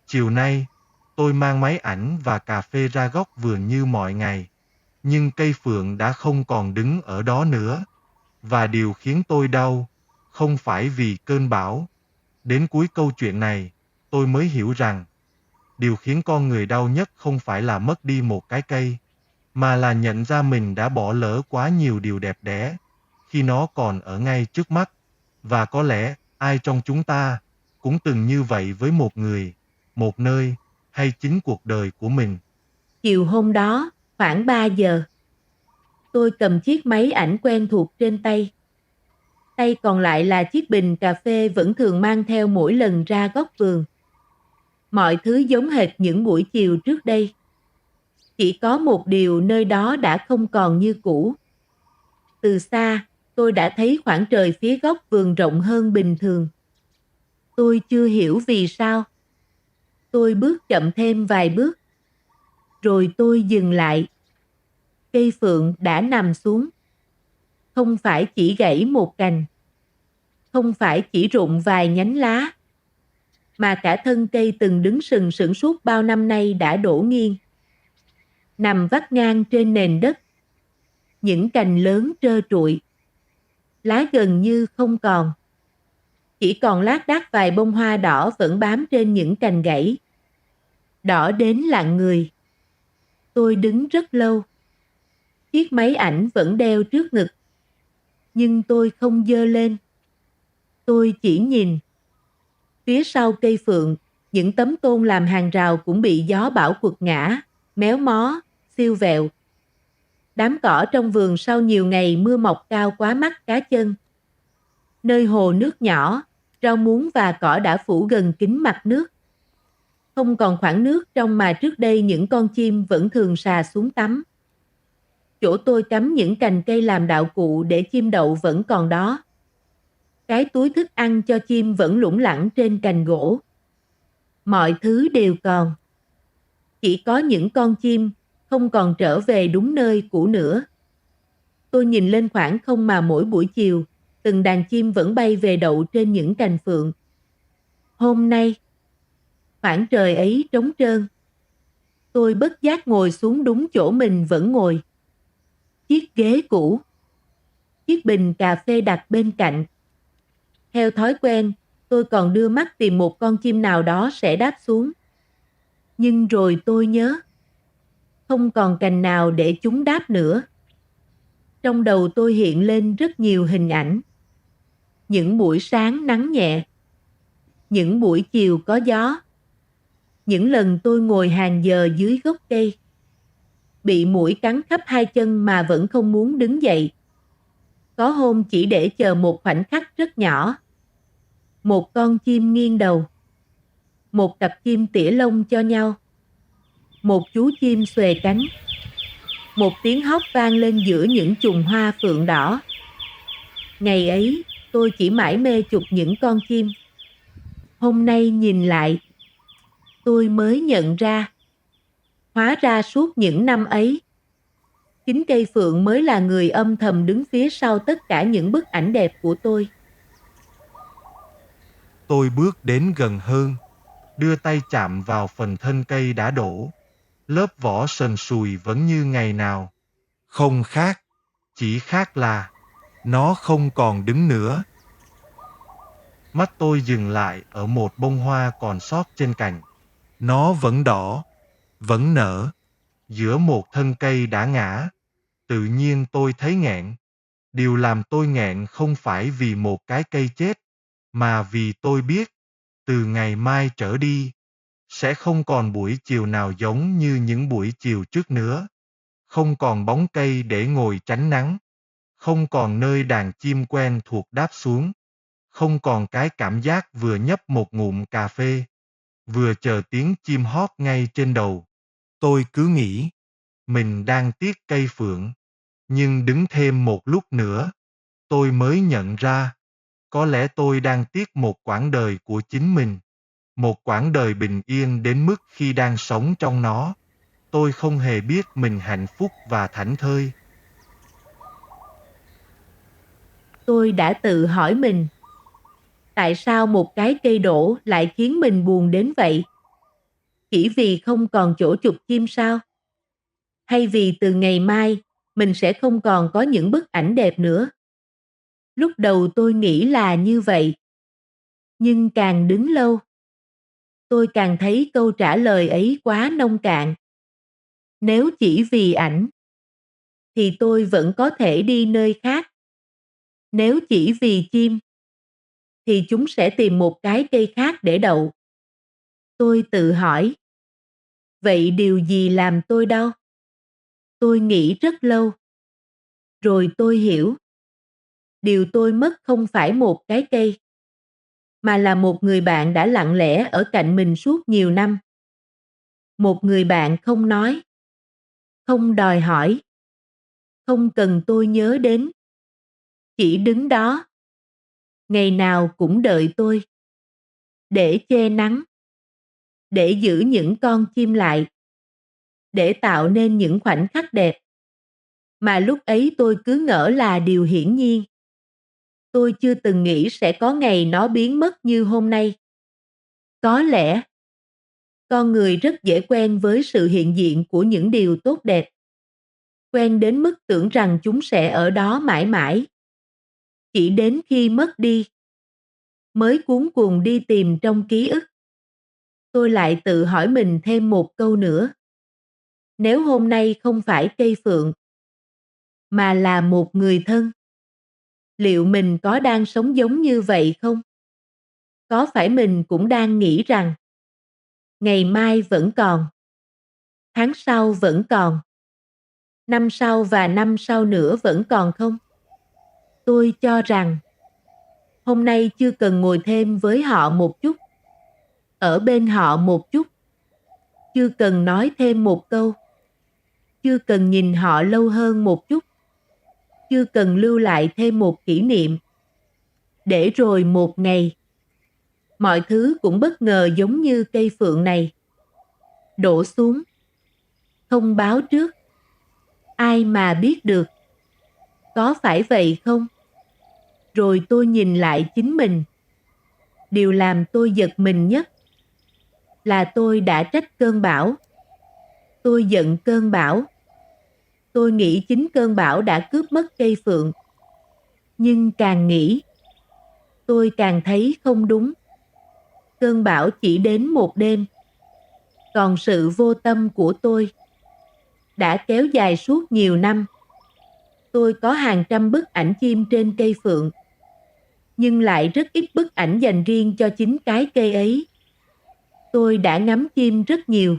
Chiều nay, tôi mang máy ảnh và cà phê ra góc vườn như mọi ngày, nhưng cây phượng đã không còn đứng ở đó nữa. Và điều khiến tôi đau, không phải vì cơn bão. Đến cuối câu chuyện này, tôi mới hiểu rằng, điều khiến con người đau nhất không phải là mất đi một cái cây, mà là nhận ra mình đã bỏ lỡ quá nhiều điều đẹp đẽ, khi nó còn ở ngay trước mắt. Và có lẽ, ai trong chúng ta, cũng từng như vậy với một người, một nơi, hay chính cuộc đời của mình. Chiều hôm đó, khoảng 3 giờ, tôi cầm chiếc máy ảnh quen thuộc trên tay. Tay còn lại là chiếc bình cà phê vẫn thường mang theo mỗi lần ra góc vườn. Mọi thứ giống hệt những buổi chiều trước đây. Chỉ có một điều nơi đó đã không còn như cũ. Từ xa, tôi đã thấy khoảng trời phía góc vườn rộng hơn bình thường. Tôi chưa hiểu vì sao. Tôi bước chậm thêm vài bước. Rồi tôi dừng lại. Cây phượng đã nằm xuống. Không phải chỉ gãy một cành. Không phải chỉ rụng vài nhánh lá. Mà cả thân cây từng đứng sừng sững suốt bao năm nay đã đổ nghiêng. Nằm vắt ngang trên nền đất. Những cành lớn trơ trụi. Lá gần như không còn. Chỉ còn lác đác vài bông hoa đỏ vẫn bám trên những cành gãy. Đỏ đến lặng người. Tôi đứng rất lâu. Chiếc máy ảnh vẫn đeo trước ngực. Nhưng tôi không giơ lên. Tôi chỉ nhìn. Phía sau cây phượng, những tấm tôn làm hàng rào cũng bị gió bão quật ngã, méo mó, siêu vẹo. Đám cỏ trong vườn sau nhiều ngày mưa mọc cao quá mắt cá chân. Nơi hồ nước nhỏ, rau muống và cỏ đã phủ gần kín mặt nước. Không còn khoảng nước trong mà trước đây những con chim vẫn thường sà xuống tắm. Chỗ tôi cắm những cành cây làm đạo cụ để chim đậu vẫn còn đó. Cái túi thức ăn cho chim vẫn lủng lẳng trên cành gỗ. Mọi thứ đều còn. Chỉ có những con chim không còn trở về đúng nơi cũ nữa. Tôi nhìn lên khoảng không mà mỗi buổi chiều, từng đàn chim vẫn bay về đậu trên những cành phượng. Hôm nay, khoảng trời ấy trống trơn. Tôi bất giác ngồi xuống đúng chỗ mình vẫn ngồi. Chiếc ghế cũ. Chiếc bình cà phê đặt bên cạnh. Theo thói quen, tôi còn đưa mắt tìm một con chim nào đó sẽ đáp xuống. Nhưng rồi tôi nhớ. Không còn cành nào để chúng đáp nữa. Trong đầu tôi hiện lên rất nhiều hình ảnh. Những buổi sáng nắng nhẹ. Những buổi chiều có gió. Những lần tôi ngồi hàng giờ dưới gốc cây. Bị muỗi cắn khắp hai chân mà vẫn không muốn đứng dậy. Có hôm chỉ để chờ một khoảnh khắc rất nhỏ. Một con chim nghiêng đầu. Một cặp chim tỉa lông cho nhau. Một chú chim xuề cánh. Một tiếng hót vang lên giữa những chùm hoa phượng đỏ. Ngày ấy, tôi chỉ mải mê chụp những con chim. Hôm nay nhìn lại, tôi mới nhận ra. Hóa ra suốt những năm ấy, chính cây phượng mới là người âm thầm đứng phía sau tất cả những bức ảnh đẹp của tôi. Tôi bước đến gần hơn, đưa tay chạm vào phần thân cây đã đổ. Lớp vỏ sần sùi vẫn như ngày nào. Không khác, chỉ khác là nó không còn đứng nữa. Mắt tôi dừng lại ở một bông hoa còn sót trên cành. Nó vẫn đỏ, vẫn nở, giữa một thân cây đã ngã. Tự nhiên tôi thấy nghẹn. Điều làm tôi nghẹn không phải vì một cái cây chết, mà vì tôi biết, từ ngày mai trở đi, sẽ không còn buổi chiều nào giống như những buổi chiều trước nữa. Không còn bóng cây để ngồi tránh nắng. Không còn nơi đàn chim quen thuộc đáp xuống. Không còn cái cảm giác vừa nhấp một ngụm cà phê, vừa chờ tiếng chim hót ngay trên đầu. Tôi cứ nghĩ, mình đang tiếc cây phượng. Nhưng đứng thêm một lúc nữa, tôi mới nhận ra, có lẽ tôi đang tiếc một quãng đời của chính mình. Một quãng đời bình yên đến mức khi đang sống trong nó, tôi không hề biết mình hạnh phúc và thảnh thơi. Tôi đã tự hỏi mình, tại sao một cái cây đổ lại khiến mình buồn đến vậy? chỉ vì không còn chỗ chụp chim sao? Hay vì từ ngày mai, mình sẽ không còn có những bức ảnh đẹp nữa? Lúc đầu tôi nghĩ là như vậy. Nhưng càng đứng lâu, tôi càng thấy câu trả lời ấy quá nông cạn. Nếu chỉ vì ảnh, thì tôi vẫn có thể đi nơi khác. Nếu chỉ vì chim, thì chúng sẽ tìm một cái cây khác để đậu. Tôi tự hỏi, vậy điều gì làm tôi đau? Tôi nghĩ rất lâu. Rồi tôi hiểu. Điều tôi mất không phải một cái cây, mà là một người bạn đã lặng lẽ ở cạnh mình suốt nhiều năm. Một người bạn không nói, không đòi hỏi, không cần tôi nhớ đến. Chỉ đứng đó, ngày nào cũng đợi tôi, để che nắng, để giữ những con chim lại, để tạo nên những khoảnh khắc đẹp mà lúc ấy tôi cứ ngỡ là điều hiển nhiên. Tôi chưa từng nghĩ sẽ có ngày nó biến mất như hôm nay. Có lẽ, con người rất dễ quen với sự hiện diện của những điều tốt đẹp. Quen đến mức tưởng rằng chúng sẽ ở đó mãi mãi. Chỉ đến khi mất đi, mới cuống cuồng đi tìm trong ký ức. Tôi lại tự hỏi mình thêm một câu nữa. Nếu hôm nay không phải cây phượng, mà là một người thân, liệu mình có đang sống giống như vậy không? Có phải mình cũng đang nghĩ rằng ngày mai vẫn còn, tháng sau vẫn còn, năm sau và năm sau nữa vẫn còn không? Tôi cho rằng hôm nay chưa cần ngồi thêm với họ một chút, ở bên họ một chút, chưa cần nói thêm một câu, chưa cần nhìn họ lâu hơn một chút, chưa cần lưu lại thêm một kỷ niệm. Để rồi một ngày, mọi thứ cũng bất ngờ giống như cây phượng này, đổ xuống, không báo trước. Ai mà biết được, có phải vậy không? Rồi tôi nhìn lại chính mình. Điều làm tôi giật mình nhất là tôi đã trách cơn bão. Tôi giận cơn bão. Tôi nghĩ chính cơn bão đã cướp mất cây phượng. Nhưng càng nghĩ, tôi càng thấy không đúng. Cơn bão chỉ đến một đêm. Còn sự vô tâm của tôi đã kéo dài suốt nhiều năm. Tôi có hàng trăm bức ảnh chim trên cây phượng, nhưng lại rất ít bức ảnh dành riêng cho chính cái cây ấy. Tôi đã ngắm chim rất nhiều,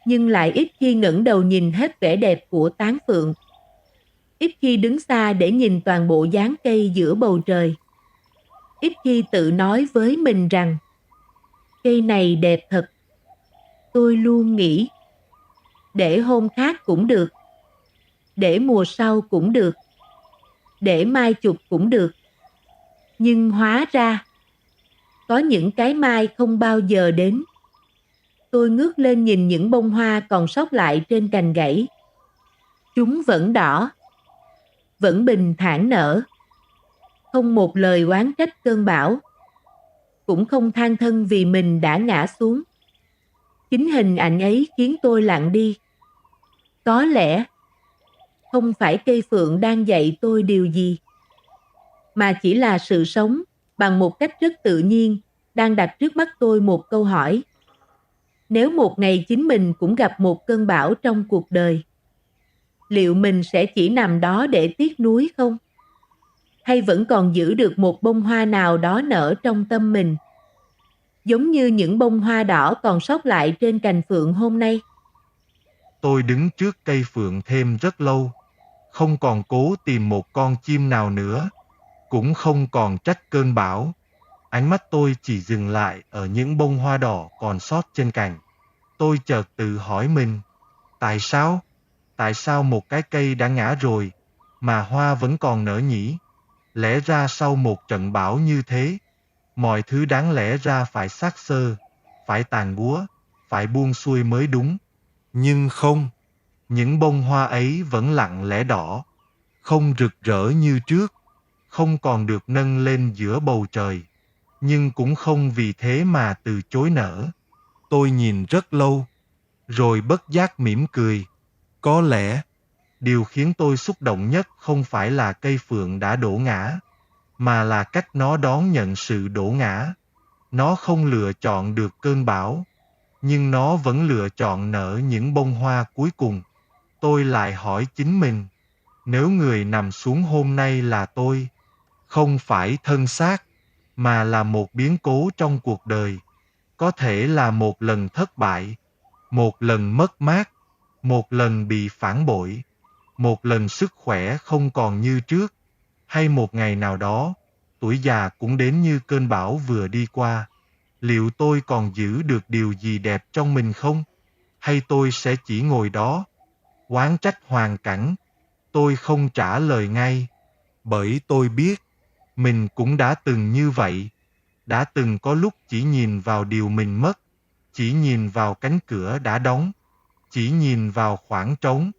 nhưng lại ít khi ngẩng đầu nhìn hết vẻ đẹp của tán phượng. Ít khi đứng xa để nhìn toàn bộ dáng cây giữa bầu trời. Ít khi tự nói với mình rằng cây này đẹp thật. Tôi luôn nghĩ để hôm khác cũng được, để mùa sau cũng được, để mai chụp cũng được. Nhưng hóa ra có những cái mai không bao giờ đến. Tôi ngước lên nhìn những bông hoa còn sót lại trên cành gãy. Chúng vẫn đỏ, vẫn bình thản nở. Không một lời oán trách cơn bão, cũng không than thân vì mình đã ngã xuống. Chính hình ảnh ấy khiến tôi lặng đi. Có lẽ không phải cây phượng đang dạy tôi điều gì, mà chỉ là sự sống bằng một cách rất tự nhiên đang đặt trước mắt tôi một câu hỏi. Nếu một ngày chính mình cũng gặp một cơn bão trong cuộc đời, liệu mình sẽ chỉ nằm đó để tiếc nuối không? Hay vẫn còn giữ được một bông hoa nào đó nở trong tâm mình, giống như những bông hoa đỏ còn sót lại trên cành phượng hôm nay? Tôi đứng trước cây phượng thêm rất lâu, không còn cố tìm một con chim nào nữa, cũng không còn trách cơn bão. Ánh mắt tôi chỉ dừng lại ở những bông hoa đỏ còn sót trên cành. Tôi chợt tự hỏi mình, tại sao? Tại sao một cái cây đã ngã rồi, mà hoa vẫn còn nở nhỉ? Lẽ ra sau một trận bão như thế, mọi thứ đáng lẽ ra phải xác xơ, phải tàn úa, phải buông xuôi mới đúng. Nhưng không, những bông hoa ấy vẫn lặng lẽ đỏ, không rực rỡ như trước, không còn được nâng lên giữa bầu trời. nhưng cũng không vì thế mà từ chối nở. Tôi nhìn rất lâu, rồi bất giác mỉm cười. Có lẽ, điều khiến tôi xúc động nhất không phải là cây phượng đã đổ ngã, mà là cách nó đón nhận sự đổ ngã. Nó không lựa chọn được cơn bão, nhưng nó vẫn lựa chọn nở những bông hoa cuối cùng. Tôi lại hỏi chính mình, nếu người nằm xuống hôm nay là tôi, không phải thân xác, mà là một biến cố trong cuộc đời, có thể là một lần thất bại, một lần mất mát, một lần bị phản bội, một lần sức khỏe không còn như trước, hay một ngày nào đó, tuổi già cũng đến như cơn bão vừa đi qua. Liệu tôi còn giữ được điều gì đẹp trong mình không? Hay tôi sẽ chỉ ngồi đó, oán trách hoàn cảnh? Tôi không trả lời ngay, bởi tôi biết, mình cũng đã từng như vậy. Đã từng có lúc chỉ nhìn vào điều mình mất, chỉ nhìn vào cánh cửa đã đóng, chỉ nhìn vào khoảng trống,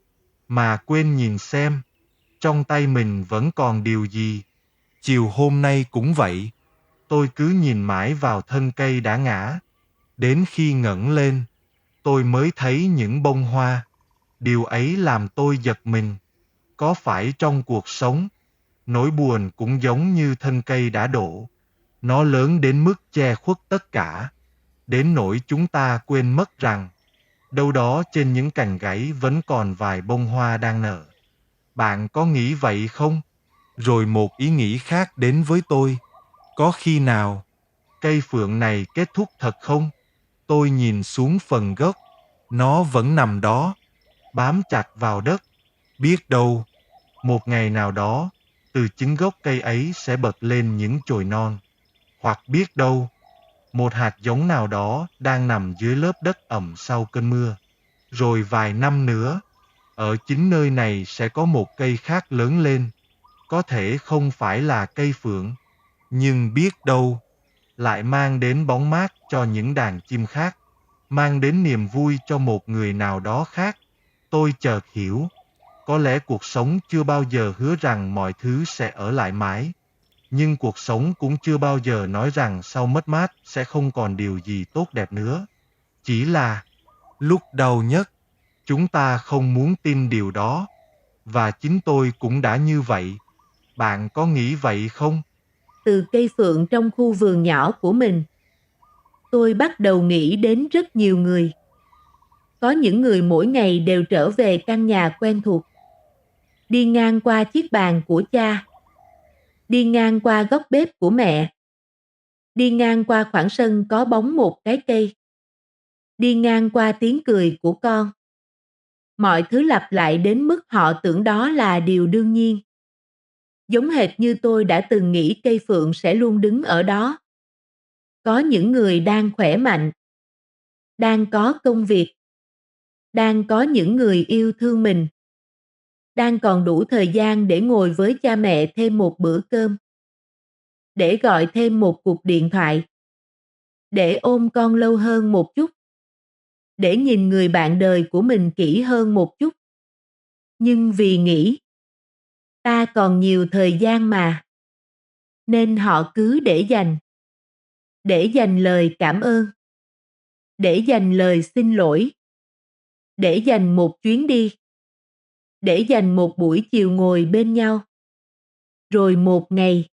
mà quên nhìn xem, trong tay mình vẫn còn điều gì. Chiều hôm nay cũng vậy. Tôi cứ nhìn mãi vào thân cây đã ngã. Đến khi ngẩng lên, tôi mới thấy những bông hoa. Điều ấy làm tôi giật mình. Có phải trong cuộc sống, nỗi buồn cũng giống như thân cây đã đổ. Nó lớn đến mức che khuất tất cả. Đến nỗi chúng ta quên mất rằng, đâu đó trên những cành gãy vẫn còn vài bông hoa đang nở. Bạn có nghĩ vậy không? Rồi một ý nghĩ khác đến với tôi. Có khi nào cây phượng này kết thúc thật không? Tôi nhìn xuống phần gốc. Nó vẫn nằm đó, bám chặt vào đất. Biết đâu, một ngày nào đó, từ chính gốc cây ấy sẽ bật lên những chồi non. Hoặc biết đâu, một hạt giống nào đó đang nằm dưới lớp đất ẩm sau cơn mưa. Rồi vài năm nữa, ở chính nơi này sẽ có một cây khác lớn lên. Có thể không phải là cây phượng, nhưng biết đâu, lại mang đến bóng mát cho những đàn chim khác, mang đến niềm vui cho một người nào đó khác. Tôi chợt hiểu, có lẽ cuộc sống chưa bao giờ hứa rằng mọi thứ sẽ ở lại mãi, nhưng cuộc sống cũng chưa bao giờ nói rằng sau mất mát sẽ không còn điều gì tốt đẹp nữa. Chỉ là, lúc đau nhất, chúng ta không muốn tin điều đó, và chính tôi cũng đã như vậy. Bạn có nghĩ vậy không? Từ cây phượng trong khu vườn nhỏ của mình, tôi bắt đầu nghĩ đến rất nhiều người. Có những người mỗi ngày đều trở về căn nhà quen thuộc, đi ngang qua chiếc bàn của cha, đi ngang qua góc bếp của mẹ, đi ngang qua khoảng sân có bóng một cái cây, đi ngang qua tiếng cười của con. Mọi thứ lặp lại đến mức họ tưởng đó là điều đương nhiên. Giống hệt như tôi đã từng nghĩ cây phượng sẽ luôn đứng ở đó. Có những người đang khỏe mạnh, đang có công việc, đang có những người yêu thương mình, đang còn đủ thời gian để ngồi với cha mẹ thêm một bữa cơm, để gọi thêm một cuộc điện thoại, để ôm con lâu hơn một chút, để nhìn người bạn đời của mình kỹ hơn một chút. Nhưng vì nghĩ, ta còn nhiều thời gian mà, nên họ cứ để dành lời cảm ơn, để dành lời xin lỗi, để dành một chuyến đi, để dành một buổi chiều ngồi bên nhau. Rồi một ngày,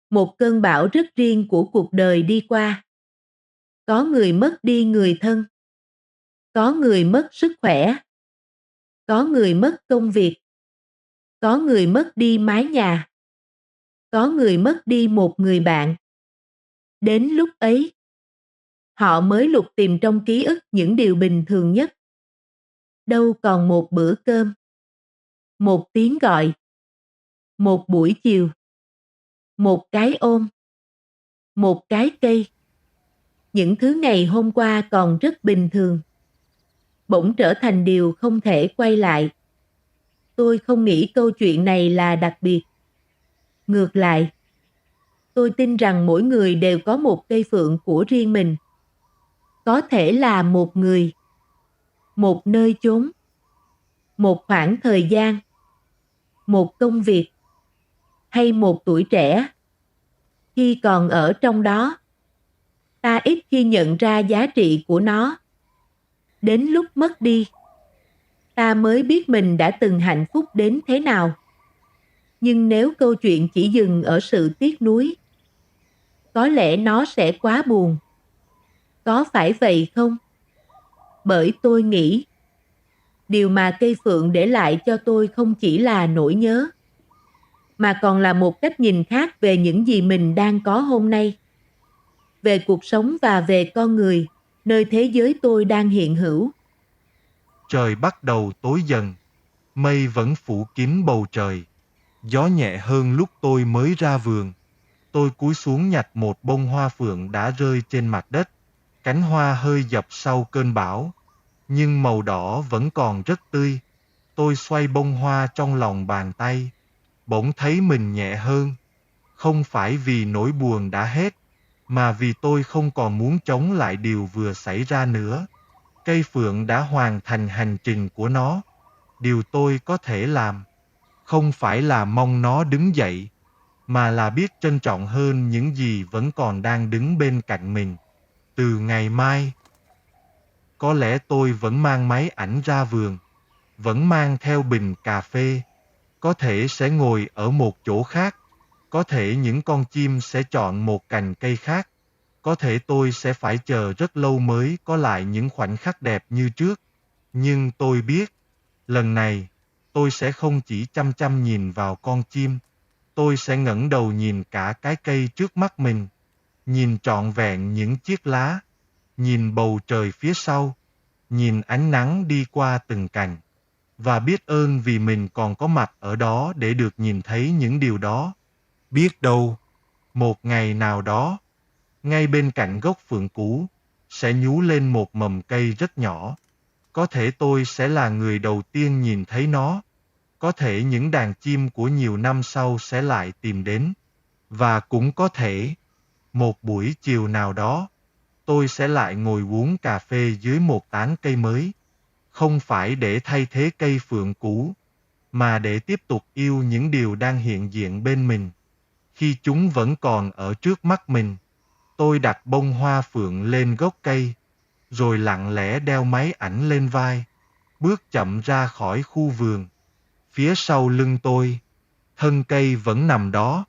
một cơn bão rất riêng của cuộc đời đi qua. Có người mất đi người thân, có người mất sức khỏe, có người mất công việc, có người mất đi mái nhà, có người mất đi một người bạn. Đến lúc ấy, họ mới lục tìm trong ký ức những điều bình thường nhất. Đâu còn một bữa cơm, một tiếng gọi, một buổi chiều, một cái ôm, một cái cây. Những thứ ngày hôm qua còn rất bình thường, bỗng trở thành điều không thể quay lại. Tôi không nghĩ câu chuyện này là đặc biệt. Ngược lại, tôi tin rằng mỗi người đều có một cây phượng của riêng mình. Có thể là một người, một nơi chốn, một khoảng thời gian, một công việc, hay một tuổi trẻ. Khi còn ở trong đó, ta ít khi nhận ra giá trị của nó. Đến lúc mất đi, ta mới biết mình đã từng hạnh phúc đến thế nào. Nhưng nếu câu chuyện chỉ dừng ở sự tiếc nuối, có lẽ nó sẽ quá buồn. Có phải vậy không? Bởi tôi nghĩ, điều mà cây phượng để lại cho tôi không chỉ là nỗi nhớ, mà còn là một cách nhìn khác về những gì mình đang có hôm nay. Về cuộc sống và về con người, nơi thế giới tôi đang hiện hữu. Trời bắt đầu tối dần, mây vẫn phủ kín bầu trời. Gió nhẹ hơn lúc tôi mới ra vườn. Tôi cúi xuống nhặt một bông hoa phượng đã rơi trên mặt đất. Cánh hoa hơi dập sau cơn bão, nhưng màu đỏ vẫn còn rất tươi. Tôi xoay bông hoa trong lòng bàn tay, bỗng thấy mình nhẹ hơn. Không phải vì nỗi buồn đã hết, mà vì tôi không còn muốn chống lại điều vừa xảy ra nữa. Cây phượng đã hoàn thành hành trình của nó. Điều tôi có thể làm, không phải là mong nó đứng dậy, mà là biết trân trọng hơn những gì vẫn còn đang đứng bên cạnh mình. Từ ngày mai, có lẽ tôi vẫn mang máy ảnh ra vườn, vẫn mang theo bình cà phê, có thể sẽ ngồi ở một chỗ khác, có thể những con chim sẽ chọn một cành cây khác, có thể tôi sẽ phải chờ rất lâu mới có lại những khoảnh khắc đẹp như trước. Nhưng tôi biết, lần này, tôi sẽ không chỉ chăm chăm nhìn vào con chim, tôi sẽ ngẩng đầu nhìn cả cái cây trước mắt mình, nhìn trọn vẹn những chiếc lá, nhìn bầu trời phía sau, nhìn ánh nắng đi qua từng cành, và biết ơn vì mình còn có mặt ở đó để được nhìn thấy những điều đó. Biết đâu, một ngày nào đó, ngay bên cạnh gốc phượng cũ, sẽ nhú lên một mầm cây rất nhỏ. Có thể tôi sẽ là người đầu tiên nhìn thấy nó. Có thể những đàn chim của nhiều năm sau sẽ lại tìm đến. Và cũng có thể, một buổi chiều nào đó, tôi sẽ lại ngồi uống cà phê dưới một tán cây mới. Không phải để thay thế cây phượng cũ, mà để tiếp tục yêu những điều đang hiện diện bên mình. Khi chúng vẫn còn ở trước mắt mình, tôi đặt bông hoa phượng lên gốc cây, rồi lặng lẽ đeo máy ảnh lên vai, bước chậm ra khỏi khu vườn. Phía sau lưng tôi, thân cây vẫn nằm đó,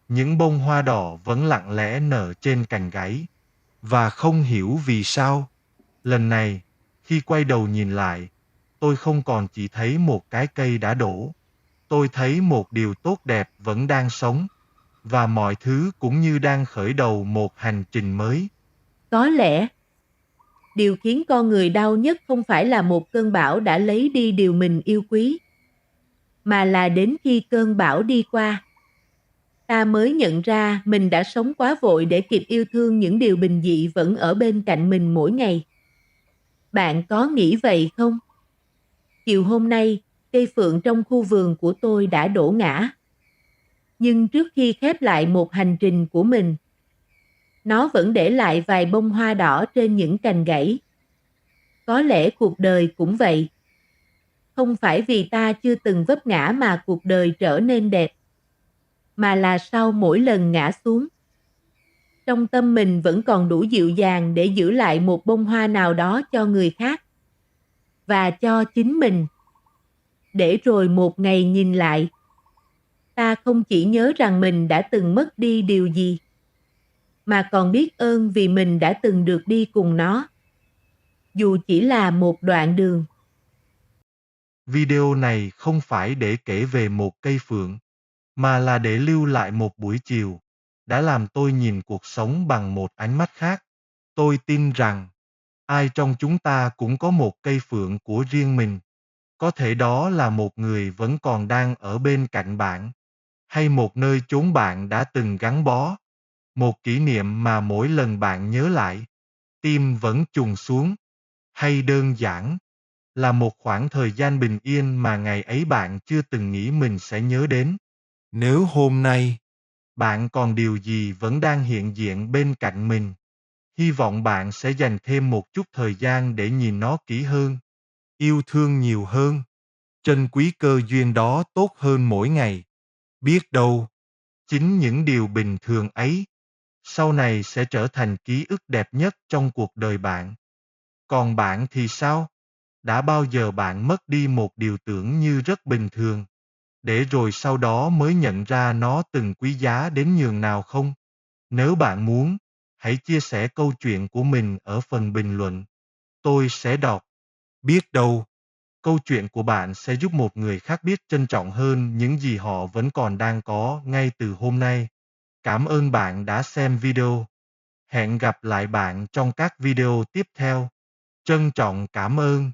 những bông hoa đỏ vẫn lặng lẽ nở trên cành gãy. Và không hiểu vì sao, lần này, khi quay đầu nhìn lại, tôi không còn chỉ thấy một cái cây đã đổ. Tôi thấy một điều tốt đẹp vẫn đang sống, và mọi thứ cũng như đang khởi đầu một hành trình mới. Có lẽ, điều khiến con người đau nhất không phải là một cơn bão đã lấy đi điều mình yêu quý, mà là đến khi cơn bão đi qua, ta mới nhận ra mình đã sống quá vội để kịp yêu thương những điều bình dị vẫn ở bên cạnh mình mỗi ngày. Bạn có nghĩ vậy không? Chiều hôm nay, cây phượng trong khu vườn của tôi đã đổ ngã. Nhưng trước khi khép lại một hành trình của mình, nó vẫn để lại vài bông hoa đỏ trên những cành gãy. Có lẽ cuộc đời cũng vậy. Không phải vì ta chưa từng vấp ngã mà cuộc đời trở nên đẹp, mà là sau mỗi lần ngã xuống, trong tâm mình vẫn còn đủ dịu dàng để giữ lại một bông hoa nào đó cho người khác, và cho chính mình. Để rồi một ngày nhìn lại, ta không chỉ nhớ rằng mình đã từng mất đi điều gì, mà còn biết ơn vì mình đã từng được đi cùng nó, dù chỉ là một đoạn đường. Video này không phải để kể về một cây phượng, mà là để lưu lại một buổi chiều, đã làm tôi nhìn cuộc sống bằng một ánh mắt khác. Tôi tin rằng, ai trong chúng ta cũng có một cây phượng của riêng mình. Có thể đó là một người vẫn còn đang ở bên cạnh bạn, hay một nơi chốn bạn đã từng gắn bó. Một kỷ niệm mà mỗi lần bạn nhớ lại, tim vẫn trùng xuống. Hay đơn giản, là một khoảng thời gian bình yên mà ngày ấy bạn chưa từng nghĩ mình sẽ nhớ đến. Nếu hôm nay, bạn còn điều gì vẫn đang hiện diện bên cạnh mình, hy vọng bạn sẽ dành thêm một chút thời gian để nhìn nó kỹ hơn, yêu thương nhiều hơn, trân quý cơ duyên đó tốt hơn mỗi ngày. Biết đâu, Chính những điều bình thường ấy, sau này sẽ trở thành ký ức đẹp nhất trong cuộc đời bạn. Còn bạn thì sao? Đã bao giờ bạn mất đi một điều tưởng như rất bình thường, để rồi sau đó mới nhận ra nó từng quý giá đến nhường nào không? Nếu bạn muốn, hãy chia sẻ câu chuyện của mình ở phần bình luận. Tôi sẽ đọc. Biết đâu, câu chuyện của bạn sẽ giúp một người khác biết trân trọng hơn những gì họ vẫn còn đang có ngay từ hôm nay. Cảm ơn bạn đã xem video. Hẹn gặp lại bạn trong các video tiếp theo. Trân trọng cảm ơn.